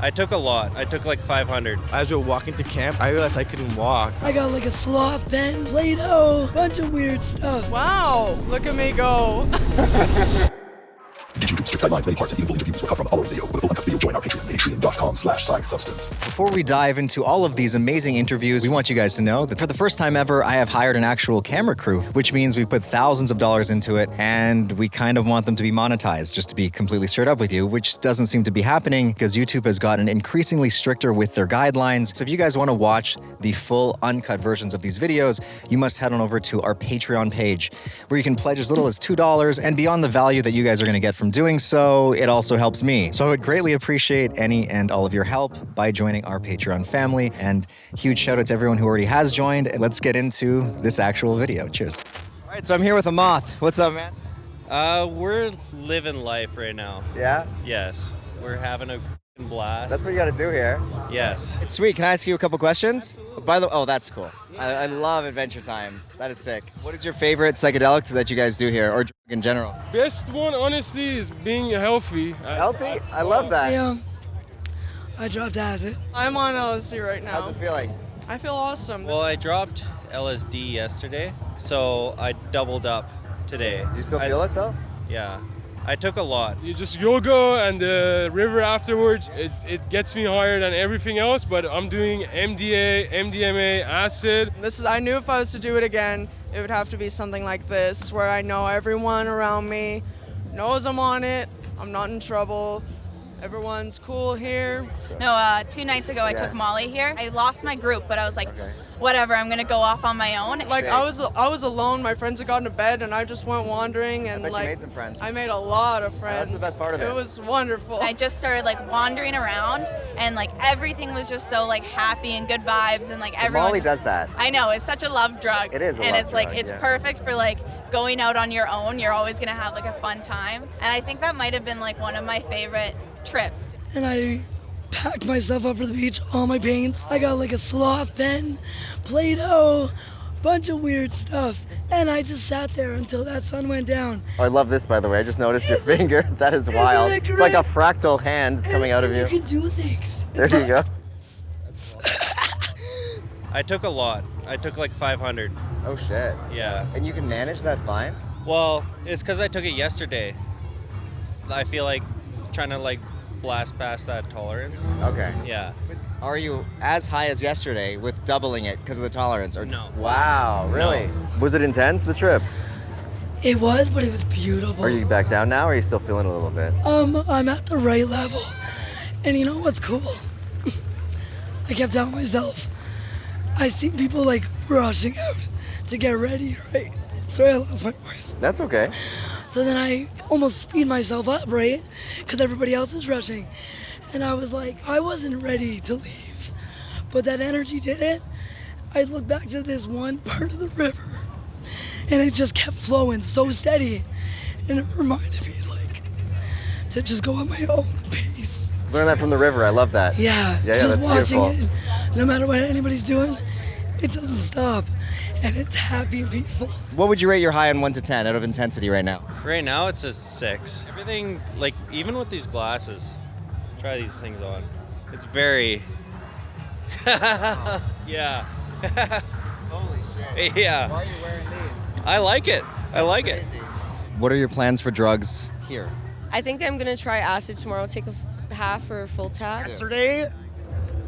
I took a lot. I took like 500. As we were walking to camp, I realized I couldn't walk. I got like a sloth pen, Play-Doh, bunch of weird stuff. Wow, look at me go. YouTube strict guidelines, many parts of evil interviews will come from the following video. For the full uncut video, join our Patreon, patreon.com/sidesubstance. Before we dive into all of these amazing interviews, we want you guys to know that for the first time ever, I have hired an actual camera crew, which means we put thousands of dollars into it, and we kind of want them to be monetized, just to be completely straight up with you, which doesn't seem to be happening because YouTube has gotten increasingly stricter with their guidelines. So if you guys want to watch the full uncut versions of these videos, you must head on over to our Patreon page, where you can pledge as little as $2, and beyond the value that you guys are going to get from doing so, it also helps me. So I would greatly appreciate any and all of your help by joining our Patreon family, and huge shout out to everyone who already has joined. And let's get into this actual video. Cheers. All right, so I'm here with a moth. What's up, man? We're living life right now. Yeah? Yes. We're having a blast. That's what you got to do here. Yes. It's sweet. Can I ask you a couple questions? By the way, oh, that's cool. I love Adventure Time. That is sick. What is your favorite psychedelic that you guys do here, or in general? Best one, honestly, is being healthy. Healthy? I love that. I dropped acid. I'm on LSD right How's now. it feeling? I feel awesome. Well, I dropped LSD yesterday, so I doubled up today. Do you still feel it though? Yeah. I took a lot. You just yoga and the river afterwards. It gets me higher than everything else, but I'm doing MDA, MDMA, acid. I knew if I was to do it again, it would have to be something like this, where I know everyone around me knows I'm on it, I'm not in trouble, everyone's cool here. No, 2 nights ago I took Molly here. I lost my group, but I was like, whatever, I'm gonna go off on my own. Like I was alone, my friends had gone to bed and I just went wandering, and I bet like you made some friends. I made a lot of friends. That's the best part of it. It was wonderful. I just started like wandering around, and like everything was just so like happy and good vibes, and like everyone Molly just- does that. I know, it's such a love drug. It is a and love it's like drug, it's yeah. perfect for like going out on your own. You're always gonna have like a fun time, and I think that might have been like one of my favorite trips. And I packed myself up for the beach, all my paints. I got like a sloth pen, Play-Doh, bunch of weird stuff. And I just sat there until that sun went down. Oh, I love this, by the way. I just noticed your finger. That is wild. it It's like a great? fractal hands coming out of you. You can do things. There you go. I took a lot. I took like 500. Oh shit. Yeah. And you can manage that fine? Well, it's because I took it yesterday. I feel like trying to like blast past that tolerance. Okay. Yeah. Are you as high as yesterday with doubling it because of the tolerance? Or No. Wow, really? Was it intense, the trip? It was, but it was beautiful. Are you back down now, or are you still feeling a little bit? I'm at the right level. And you know what's cool? I kept telling myself, I see people like rushing out to get ready, right? Sorry, I lost my voice. That's okay. So then I almost speed myself up, right? Because everybody else is rushing. And I was like, I wasn't ready to leave. But that energy did it. I looked back to this one part of the river, and it just kept flowing so steady. And it reminded me, like, to just go at my own pace. Learn that from the river. I love that. Yeah, Yeah, just that's watching beautiful. it. No matter what anybody's doing, it doesn't stop. And it's happy and peaceful. What would you rate your high on 1 to 10 out of intensity right now? Right now it's a 6. Everything, like even with these glasses, try these things on. It's very. Yeah. Holy shit. Yeah. Why are you wearing these? I like it. I like it. What are your plans for drugs here? I think I'm gonna try acid tomorrow. Take a half or a full tab. Yesterday,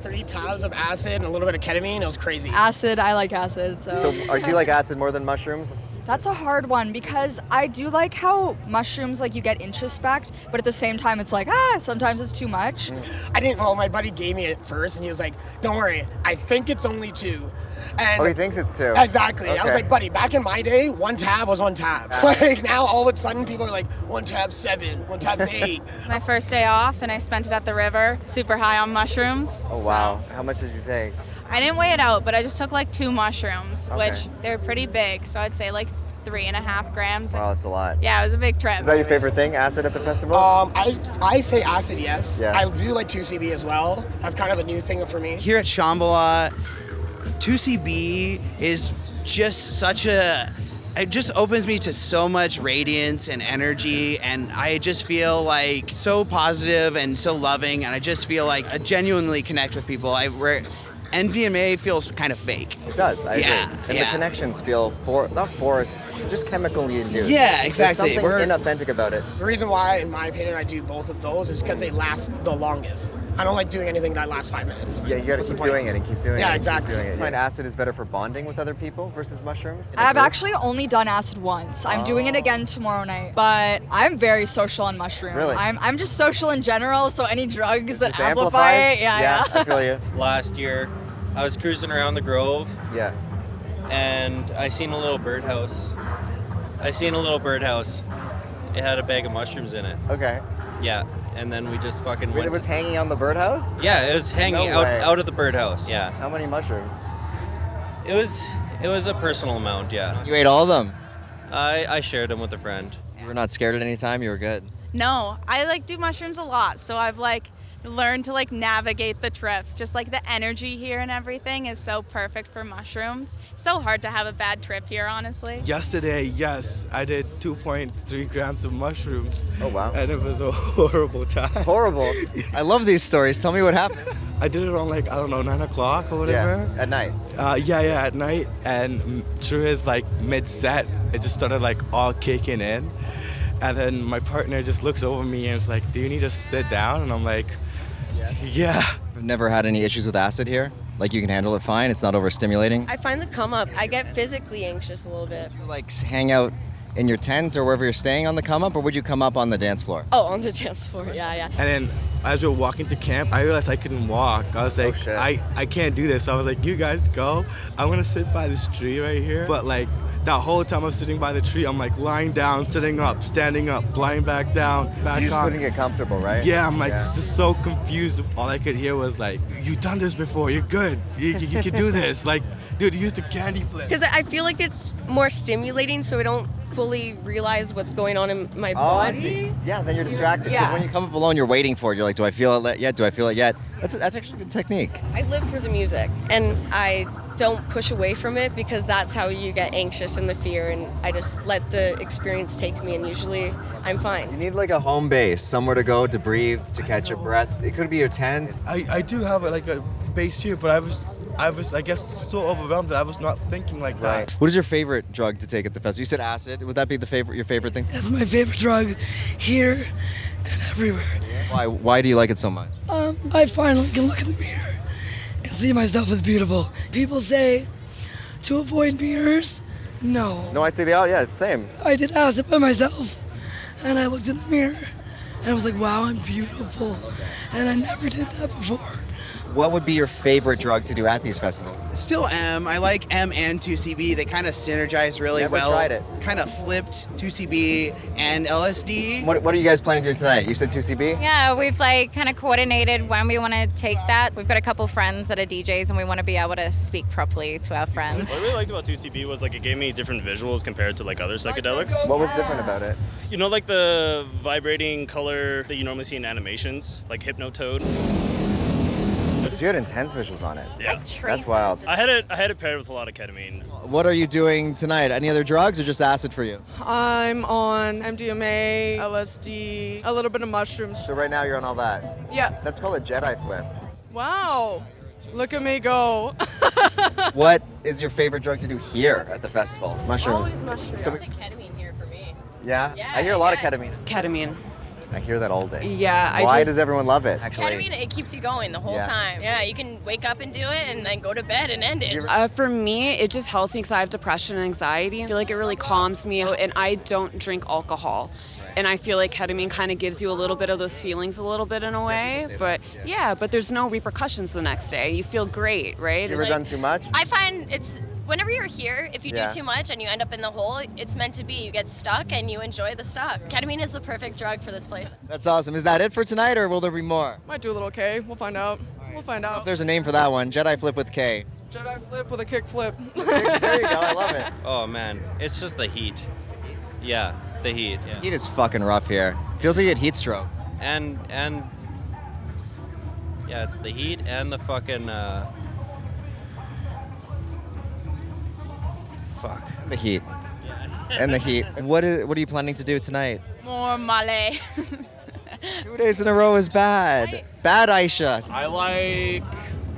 3 tabs of acid and a little bit of ketamine. It was crazy. Acid, I like acid. So, do you like acid more than mushrooms? That's a hard one because I do like how mushrooms, like you get introspect, but at the same time it's like, sometimes it's too much. I didn't know. My buddy gave me it first and he was like, don't worry, I think it's only 2. And Oh, he thinks it's 2. Exactly. Okay. I was like, buddy, back in my day, 1 tab was 1 tab. Like now all of a sudden people are like, 1 tab's 7, 1 tab's 8. My first day off, and I spent it at the river, super high on mushrooms. Oh, so- wow. How much did you take? I didn't weigh it out, but I just took like 2 mushrooms, Okay. which they're pretty big. So I'd say like 3.5 grams. Wow, that's a lot. Yeah, it was a big trip. Is that your favorite thing, acid at the festival? I say acid, yes. Yeah. I do like 2CB as well. That's kind of a new thing for me. Here at Shambhala, 2CB is just such a it just opens me to so much radiance and energy, and I just feel like so positive and so loving, and I just feel like I genuinely connect with people. MDMA feels kind of fake. It does, I agree. And the connections feel not forced, just chemically induced. Yeah, exactly. There's something inauthentic about it. The reason why, in my opinion, I do both of those is because they last the longest. I don't like doing anything that lasts 5 minutes. Yeah, you gotta keep doing it and keep doing it. Yeah, exactly. You find acid is better for bonding with other people versus mushrooms? I've actually only done acid once. I'm doing it again tomorrow night. But I'm very social on mushroom. Really? I'm just social in general, so any drugs that Just amplify amplifies? it, yeah. I feel you. Last year, I was cruising around the Grove. Yeah. And I seen a little birdhouse. It had a bag of mushrooms in it. Okay. Yeah, and then we just fucking It was hanging on the birdhouse? Yeah, it was hanging No way. out of the birdhouse. Yeah. How many mushrooms? It was a personal amount. Yeah. You ate all of them? I shared them with a friend. You were not scared at any time? You were good? No, I do mushrooms a lot, so I've learned to navigate the trips. Just the energy here and everything is so perfect for mushrooms. It's so hard to have a bad trip here, honestly. Yesterday, yes, I did 2.3 grams of mushrooms. Oh, wow. And it was a horrible time. Horrible? I love these stories. Tell me what happened. I did it around 9 o'clock or whatever. Yeah, at night. Yeah, at night. And through his mid-set, it just started all kicking in. And then my partner just looks over me and is like, do you need to sit down? And I'm like, yeah. I've never had any issues with acid here. You can handle it fine. It's not overstimulating. I find the come up, I get physically anxious a little bit. You hang out in your tent or wherever you're staying on the come up, or would you come up on the dance floor? Oh, on the dance floor, yeah. And then as we were walking to camp, I realized I couldn't walk. I was like, I can't do this. So I was like, you guys go. I'm gonna sit by this tree right here. But that whole time I was sitting by the tree, I'm lying down, sitting up, standing up, lying back down, back You just on. couldn't get comfortable, right? Yeah, I'm just so confused. All I could hear was you've done this before, you're good. You can do this. Dude, use the candy flip. Because I feel like it's more stimulating, so I don't fully realize what's going on in my body. I see. Yeah, then you're distracted. 'Cause Yeah. when you come up alone, you're waiting for it. You're like, do I feel it yet? Do I feel it yet? That's actually a good technique. I live for the music, and I don't push away from it because that's how you get anxious and the fear, and I just let the experience take me, and usually I'm fine. You need a home base, somewhere to go, to breathe, to catch your breath. It could be your tent. I do have a base here, but I was I guess so overwhelmed that I was not thinking like that. What is your favorite drug to take at the festival? You said acid. Would that be your favorite thing? That's my favorite drug here and everywhere. Why do you like it so much? I finally can look in the mirror and see myself as beautiful. People say to avoid mirrors. No. No, I see same. I did acid by myself, and I looked in the mirror, and I was like, wow, I'm beautiful. And I never did that before. What would be your favorite drug to do at these festivals? Still M. I like M and 2CB. They kind of synergize really well. Never tried it. Kind of flipped 2CB and LSD. What are you guys planning to do tonight? You said 2CB? Yeah, we've kind of coordinated when we want to take that. We've got a couple friends that are DJs, and we want to be able to speak properly to our friends. What I really liked about 2CB was it gave me different visuals compared to other psychedelics. What was different about it? You know, the vibrating color that you normally see in animations, like Hypnotoad. You had intense visuals on it. Yeah, that's wild. I had it paired with a lot of ketamine. What are you doing tonight? Any other drugs or just acid for you? I'm on MDMA, LSD, a little bit of mushrooms. So right now you're on all that? Yeah. That's called a Jedi flip. Wow. Look at me go. What is your favorite drug to do here at the festival? Mushrooms. Always mushrooms. So ketamine here for me. Yeah? I hear a lot of ketamine. Ketamine. I hear that all day. Yeah, Why does everyone love it, actually? Ketamine, it keeps you going the whole Yeah. time. Yeah, you can wake up and do it and then go to bed and end it. For me, it just helps me because I have depression and anxiety. I feel like it really calms me out, and I don't drink alcohol. And I feel like ketamine kind of gives you a little bit of those feelings a little bit in a way. But but there's no repercussions the next day. You feel great, right? You ever done too much? I find it's whenever you're here, if you Yeah. do too much and you end up in the hole, it's meant to be. You get stuck and you enjoy the stuck. Ketamine is the perfect drug for this place. That's awesome. Is that it for tonight, or will there be more? Might do a little K. We'll find out. We'll find out. If there's a name for that one, Jedi flip with K. Jedi flip with a kick flip. There you go. I love it. Oh man, it's just the heat. Yeah, the heat. Yeah. Heat is fucking rough here. Feels like you get heat stroke. And yeah, it's the heat and the fucking fuck. The heat. and the heat. What are you planning to do tonight? More male. 2 days in a row is bad. Bad Aisha. I like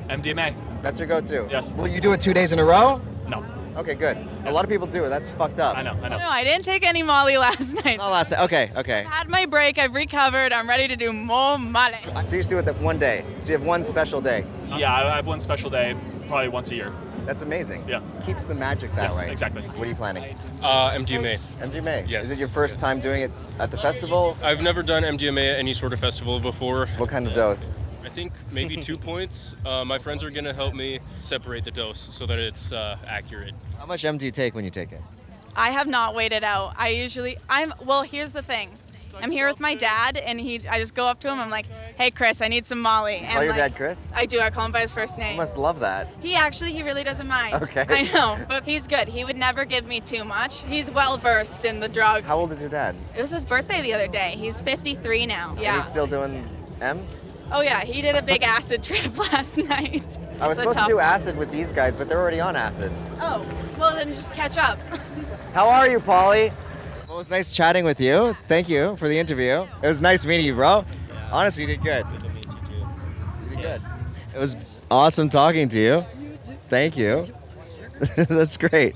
MDMA. That's your go-to? Yes. Will you do it 2 days in a row? No. Okay, good. A lot of people do it. That's fucked up. I know. No, I didn't take any Molly last night. Not last night. Okay. Had my break, I've recovered, I'm ready to do more male. So you just do it that one day. So you have one special day. Yeah, I have one special day, probably once a year. That's amazing. Yeah. Keeps the magic that way. Exactly. What are you planning? MDMA. MDMA? Yes. Is it your first time doing it at the festival? I've never done MDMA at any sort of festival before. What kind of dose? I think maybe 2 points. My friends are going to help me separate the dose so that it's accurate. How much M do you take when you take it? I have not waited out. Here's the thing. I'm here with my dad, and I just go up to him. I'm like, "Hey, Chris, I need some Molly." And Call your dad Chris? I do. I call him by his first You name. must love that. He really doesn't mind. Okay. I know, but he's good. He would never give me too much. He's well versed in the drug. How old is your dad? It was his birthday the other day. He's 53 now. And Yeah. he's still doing M? Oh yeah, he did a big acid trip last night. I was It's a supposed to tough do one. acid with these guys, but they're already on acid. Oh, well then just catch up. How are you, Paulie? Well, it was nice chatting with you. Thank you for the interview. It was nice meeting you, bro. Honestly, you did good. You did good. It was awesome talking to you. Thank you. That's great.